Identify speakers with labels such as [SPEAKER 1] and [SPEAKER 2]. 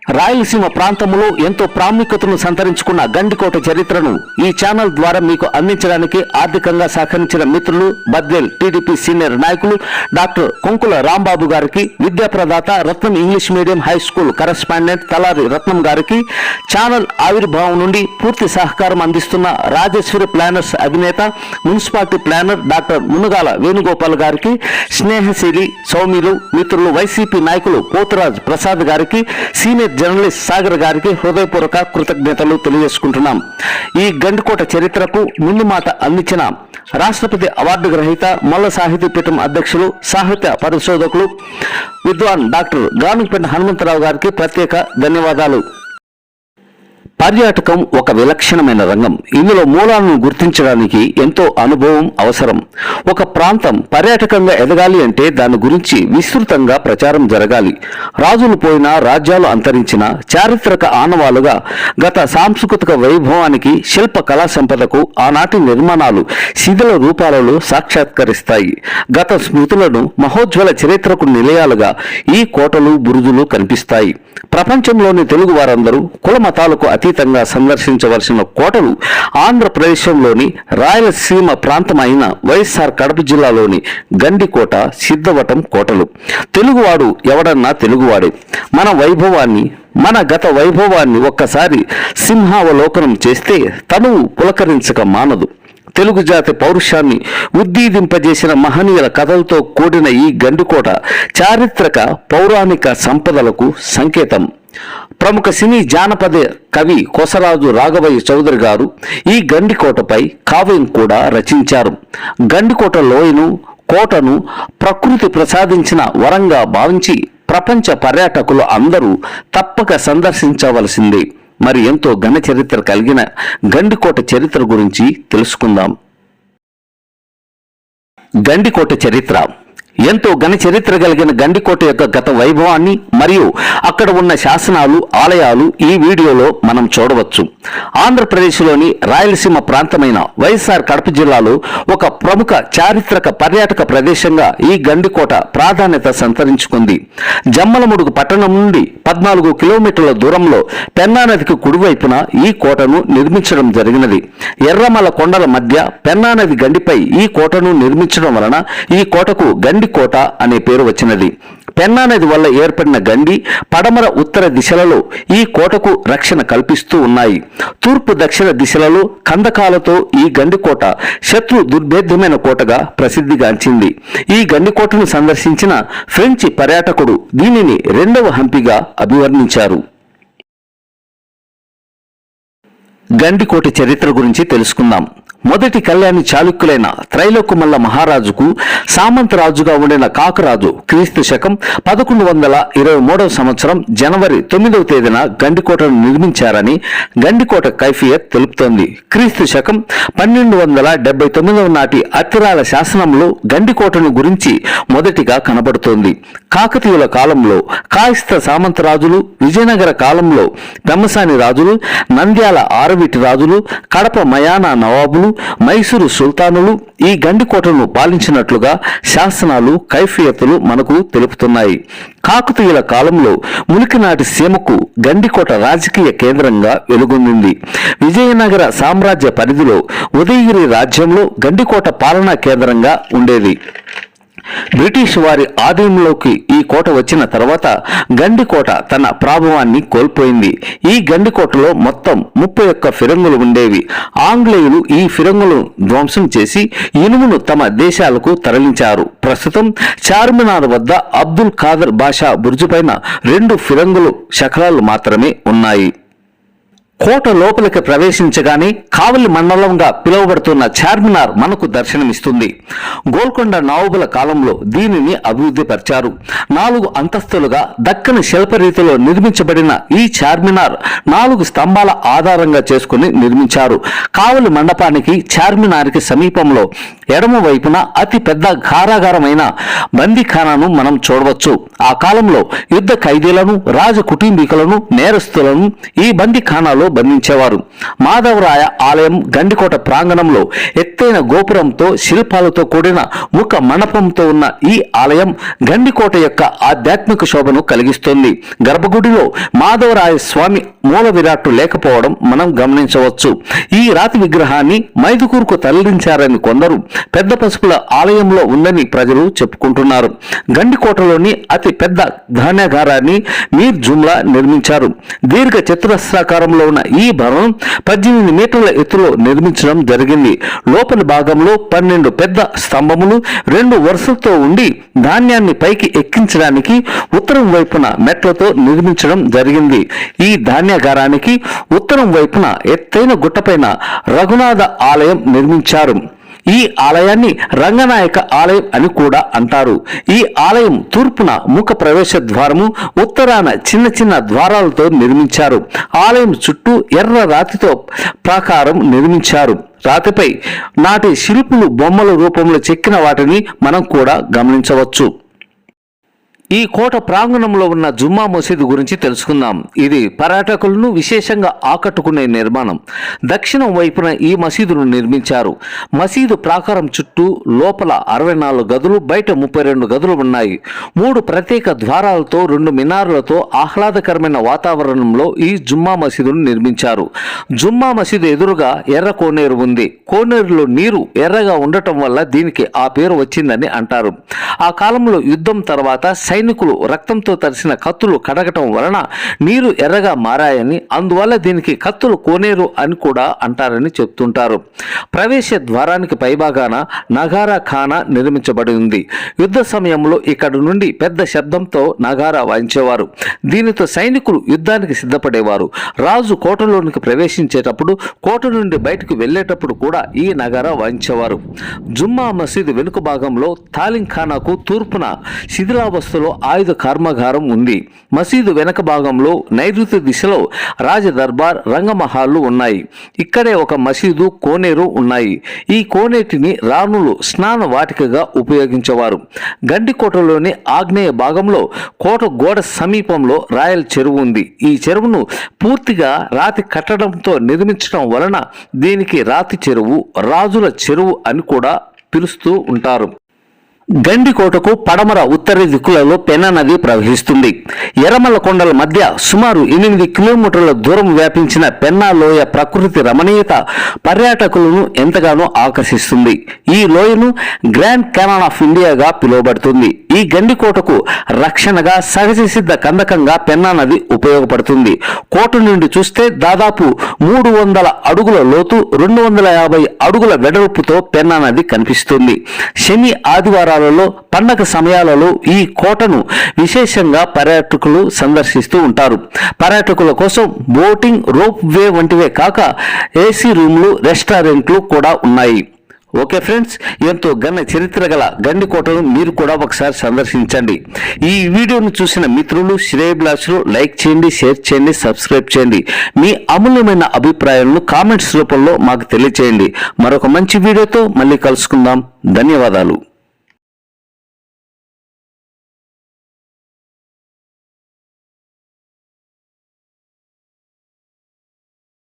[SPEAKER 1] రాయలసీమ ప్రాంతంలో ఎంతో ప్రాముఖ్యతను సంతరించుకున్న గండికోట చరిత్రను ఈ ఛానల్ ద్వారా మీకు అందించడానికి ఆర్థికంగా సహకరించిన మిత్రులు బద్వేల్ టీడీపీ సీనియర్ నాయకులు డాక్టర్ కొంకుల రాంబాబు గారికి, విద్యా ప్రదాత Ratnam English medium high school correspondent Talari Ratnam గారికి, ఛానల్ ఆవిర్భావం నుండి పూర్తి సహకారం అందిస్తున్న రాజేశ్వరి ప్లానర్స్ అధినేత municipality planner doctor Munugala Venugopal గారికి, స్నేహశీలి సౌమ్యులు మిత్రులు వైసీపీ నాయకులు పోతురాజ్ ప్రసాద్ గారికి, సీనియర్ జర్నలిస్ట్ సాగర్ గారికి హృదయపూర్వక కృతజ్ఞతలు తెలియజేసుకుంటున్నాం. ఈ గండికోట చరిత్రకు ముందు మాట అందించిన రాష్ట్రపతి అవార్డు గ్రహీత మల్ల సాహితీ పీఠం అధ్యక్షులు సాహిత్య పరిశోధకులు విద్వాన్ డాక్టర్ గానుగపేట హనుమంతరావు గారికి ప్రత్యేక ధన్యవాదాలు. పర్యాటకం ఒక విలక్షణమైన రంగం. ఇందులో మూలాలను గుర్తించడానికి ఎంతో అనుభవం అవసరం. ఒక ప్రాంతం పర్యాటకంగా ఎదగాలి అంటే దాని గురించి విస్తృతంగా ప్రచారం జరగాలి. రాజులు పోయినా రాజ్యాలు అంతరించిన చారిత్రక ఆనవాలుగా గత సాంస్కృతిక వైభవానికి, శిల్ప కళా సంపదకు ఆనాటి నిర్మాణాలు శిథిల రూపాలలో సాక్షాత్కరిస్తాయి. గత స్మృతులను, మహోజ్వల చరిత్రకు నిలయాలుగా ఈ కోటలు, బురుజులు కనిపిస్తాయి. ప్రపంచంలోని తెలుగు వారందరూ కుల మతాలకు అతీతంగా సందర్శించవలసిన కోటలు ఆంధ్రప్రదేశంలోని రాయలసీమ ప్రాంతమైన వైఎస్ఆర్ కడప జిల్లాలోని గండికోట, సిద్ధవటం కోటలు. తెలుగువాడు ఎవడన్నా తెలుగువాడే. మన గత వైభవాన్ని ఒక్కసారి సింహావలోకనం చేస్తే తనువు పులకరించక మానదు. తెలుగు జాతి పౌరుషాన్ని ఉద్దీదింపజేసిన మహనీయుల కథలతో కూడిన ఈ గండికోట చారిత్రక పౌరాణిక సంపదలకు సంకేతం. ప్రముఖ సినీ జానపద కవి కొసరాజు రాఘవయ్య చౌదరి గారు ఈ గండికోటపై కావ్యం కూడా రచించారు. గండికోట లోయను, కోటను ప్రకృతి ప్రసాదించిన వరంగా భావించి ప్రపంచ పర్యాటకులు అందరూ తప్పక సందర్శించవలసిందే. మరి ఎంతో ఘన చరిత్ర కలిగిన గండికోట చరిత్ర గురించి తెలుసుకుందాం. గండికోట చరిత్ర. ఎంతో ఘన చరిత్ర కలిగిన గండికోట యొక్క గత వైభవాన్ని మరియు అక్కడ ఉన్న శాసనాలు, ఆలయాలు ఈ వీడియోలో మనం చూడవచ్చు. ఆంధ్రప్రదేశ్లోని రాయలసీమ ప్రాంతమైన వైఎస్ఆర్ కడప జిల్లాలో ఒక ప్రముఖ చారిత్రక పర్యాటక ప్రదేశంగా ఈ గండికోట ప్రాధాన్యత సంతరించుకుంది. జమ్మలమడుగు పట్టణం నుండి 14 కిలోమీటర్ల దూరంలో పెన్నా నదికి కుడివైపున ఈ కోటను నిర్మించడం జరిగినది. ఎర్రమల కొండల మధ్య పెన్నా నది గండిపై ఈ కోటను నిర్మించడం వలన ఈ కోటకు గండికోట అనే పేరు వచ్చినది. పెన్నా నది వల్ల ఏర్పడిన గండి పడమర, ఉత్తర దిశలలో ఈ కోటకు రక్షణ కల్పిస్తూ ఉన్నాయి. తూర్పు, దక్షిణ దిశలలో కందకాలతో ఈ గండికోట శత్రు దుర్భేద్యమైన కోటగా ప్రసిద్ధిగాంచింది. ఈ గండికోటను సందర్శించిన ఫ్రెంచి పర్యాటకుడు దీనిని 2వ హంపిగా అభివర్ణించారు. గండికోట చరిత్ర గురించి తెలుసుకుందాం. మొదటి కళ్యాణి చాళుక్యులైన త్రైలోక్యమల్ల మహారాజుకు సామంతరాజుగా ఉండిన కాకరాజు క్రీస్తు శకం 1123 సంవత్సరం జనవరి 9వ తేదీన గండికోటను నిర్మించారని గండికోట కైఫియత్ తెలుపుతోంది. క్రీస్తు శకం 1279 నాటి అత్తిరాల శాసనంలో గండికోటను గురించి మొదటిగా కనబడుతోంది. కాకతీయుల కాలంలో కాయస్థ సామంతరాజులు, విజయనగర కాలంలో పెమ్మసాని రాజులు, నంద్యాల ఆరవీటి రాజులు, కడప మయానా నవాబులు, మైసూరు సుల్తానులు ఈ గండికోటను పాలించినట్లుగా శాసనాలు, కైఫియతులు మనకు తెలుపుతున్నాయి. కాకతీయుల కాలంలో మునికినాటి సీమకు గండికోట రాజకీయ కేంద్రంగా వెలుగొందింది. విజయనగర సామ్రాజ్య పరిధిలో ఉదయగిరి రాజ్యంలో గండికోట పాలనా కేంద్రంగా ఉండేది. బ్రిటిష్ వారి ఆధీనంలోకి ఈ కోట వచ్చిన తర్వాత గండికోట తన ప్రాభవాన్ని కోల్పోయింది. ఈ గండికోటలో మొత్తం 31 ఫిరంగులు ఉండేవి. ఆంగ్లేయులు ఈ ఫిరంగులను ధ్వంసం చేసి ఇనుమును తమ దేశాలకు తరలించారు. ప్రస్తుతం చార్మినార్ వద్ద అబ్దుల్ ఖాదర్ బాషా బుర్జు పైన 2 ఫిరంగులు శకలాలు మాత్రమే ఉన్నాయి. కోట లోపలికి ప్రవేశించగానే కావలి మండలంగా పిలువబడుతున్న చార్మినార్ మనకు దర్శనమిస్తుంది. గోల్కొండ నవాబుల కాలంలో దీనిని అభివృద్ధి పరిచారు. 4 అంతస్తులుగా దక్కని శిల్పరీతిలో నిర్మించబడిన ఈ చార్మినార్ 4 స్తంభాల ఆధారంగా చేసుకుని నిర్మించారు. కావలి మండపానికి, చార్మినార్కి సమీపంలో ఎడమ వైపున అతి పెద్ద కారాగారమైన బందీఖానాను మనం చూడవచ్చు. ఆ కాలంలో యుద్ధ ఖైదీలను, రాజ కుటుంబీకులను, నేరస్తులను ఈ బందీఖానాలో బంధించేవారు. మాధవరాయ ఆలయం గండికోట ప్రాంగణంలో ఎత్తైన గోపురంతో శిల్పాలతో కూడిన ముఖ మండపంతో ఉన్న ఈ ఆలయం గండికోట యొక్క ఆధ్యాత్మిక శోభను కలిగిస్తుంది. గర్భగుడిలో మాధవరాయ స్వామి మూల విరాట్టు లేకపోవడం మనం గమనించవచ్చు. ఈ రాతి విగ్రహాన్ని మైదుకూరుకు తరలించారని కొందరు, పెద్ద పసుపుల ఆలయంలో ఉందని ప్రజలు చెప్పుకుంటున్నారు. గండికోటలోని అతి పెద్ద ధాన్యాగారాన్ని మీర్ జుమ్లా నిర్మించారు. దీర్ఘ చతురస్రాకారంలో ఉన్న ఈ భవనం 18 మీటర్ల ఎత్తులో నిర్మించడం జరిగింది. లోపలి భాగంలో 12 పెద్ద స్తంభములు 2 వరుసలతో ఉండి ధాన్యాన్ని పైకి ఎక్కించడానికి ఉత్తరం వైపున మెట్లతో నిర్మించడం జరిగింది. ఈ ధాన్యాగారానికి ఉత్తరం వైపున ఎత్తైన గుట్టపైన రఘునాథ ఆలయం నిర్మించారు. ఈ ఆలయాన్ని రంగనాయక ఆలయం అని కూడా అంటారు. ఈ ఆలయం తూర్పున ముఖ ప్రవేశ ద్వారము, ఉత్తరాన చిన్న చిన్న ద్వారాలతో నిర్మించారు. ఆలయం చుట్టూ ఎర్ర రాతితో ప్రాకారం నిర్మించారు. రాతిపై నాటి శిల్పులు బొమ్మల రూపంలో చెక్కిన వాటిని మనం కూడా గమనించవచ్చు. ఈ కోట ప్రాంగణంలో ఉన్న జుమ్మా మసీదు గురించి తెలుసుకుందాం. ఇది పర్యాటకులను విశేషంగా ఆకట్టుకునే నిర్మాణం. దక్షిణం వైపున ఈ మసీదును నిర్మించారు. మసీదు ప్రాకారం చుట్టూ లోపల 64 గదులు, బయట 32 గదులు ఉన్నాయి. 3 ప్రత్యేక ద్వారాలతో 2 మినారులతో ఆహ్లాదకరమైన వాతావరణంలో ఈ జుమ్మా మసీదును నిర్మించారు. జుమ్మా మసీదు ఎదురుగా ఎర్ర కోనేరు ఉంది. కోనేరులో నీరు ఎర్రగా ఉండటం వల్ల దీనికి ఆ పేరు వచ్చిందని అంటారు. ఆ కాలంలో యుద్ధం తర్వాత సైనికులు రక్తంతో తడిసిన కత్తులు కడగటం వలన నీరు ఎర్రగా మారాయని, అందువల్ల దీనికి కత్తుల కోనేరు అని కూడా అంటారని చెప్తుంటారు. ప్రవేశ ద్వారానికి పైభాగాన నగారా ఖానా నిర్మించబడి ఉంది. యుద్ధ సమయంలో ఇక్కడ నుండి పెద్ద శబ్దంతో నగారా వాయించేవారు. దీనితో సైనికులు యుద్ధానికి సిద్ధపడేవారు. రాజు కోటలోనికి ప్రవేశించేటప్పుడు, కోట నుండి బయటకు వెళ్లేటప్పుడు కూడా ఈ నగారా వాయించేవారు. జుమ్మా మసీదు వెనుక భాగంలో తాలింఖానాకు తూర్పున శిథిలావస్థలో ఆయుధ కర్మాగారం ఉంది. మసీదు వెనక భాగంలో నైరుతి దిశలో రాజ దర్బార్, రంగమహాళ్లు ఉన్నాయి. ఇక్కడే ఒక మసీదు, కోనేరు ఉన్నాయి. ఈ కోనేటిని రాణులు స్నాన వాటికగా ఉపయోగించేవారు. గండికోటలోని ఆగ్నేయ భాగంలో కోట గోడ సమీపంలో రాయల్ చెరువు ఉంది. ఈ చెరువును పూర్తిగా రాతి కట్టడంతో నిర్మించడం వలన దీనికి రాతి చెరువు, రాజుల చెరువు అని కూడా పిలుస్తూ ఉంటారు. గండికోటకు పడమర ఉత్తర దిక్కులలో పెన్నా నది ప్రవహిస్తుంది. ఎర్రమల్ల కొండల మధ్య సుమారు 8 కిలోమీటర్ల దూరం వ్యాపించిన పెన్నా లోయ ప్రకృతి రమణీయత పర్యాటకులను ఎంతగానో ఆకర్షిస్తుంది. ఈ లోయను గ్రాండ్ కెనాన్ ఆఫ్ ఇండియాగా పిలువబడుతుంది. ఈ గండికోటకు రక్షణగా సహజ సిద్ధ కందకంగా పెన్నా నది ఉపయోగపడుతుంది. కోట నుండి చూస్తే దాదాపు 300 అడుగుల లోతు, 250 అడుగుల వెడల్పుతో పెన్నా నది కనిపిస్తుంది. శని, ఆదివారాలు పండగ సమయాలలో ఈ కోటను విశేషంగా పర్యాటకులు సందర్శిస్తూ ఉంటారు. పర్యాటకుల కోసం బోటింగ్, రోప్ వే వంటివే కాక ఏసీ రూమ్లు, రెస్టారెంట్లు కూడా ఉన్నాయి. ఓకే ఫ్రెండ్స్, ఎంతో ఘన చరిత్ర గల గండికోటను మీరు కూడా ఒకసారి సందర్శించండి. ఈ వీడియోను చూసిన మిత్రులు, శ్రేయభిలాషులు లైక్ చేయండి, షేర్ చేయండి, సబ్స్క్రైబ్ చేయండి. మీ అమూల్యమైన అభిప్రాయాలను కామెంట్స్ రూపంలో మాకు తెలియచేయండి. మరొక మంచి వీడియోతో మళ్ళీ కలుసుకుందాం. ధన్యవాదాలు.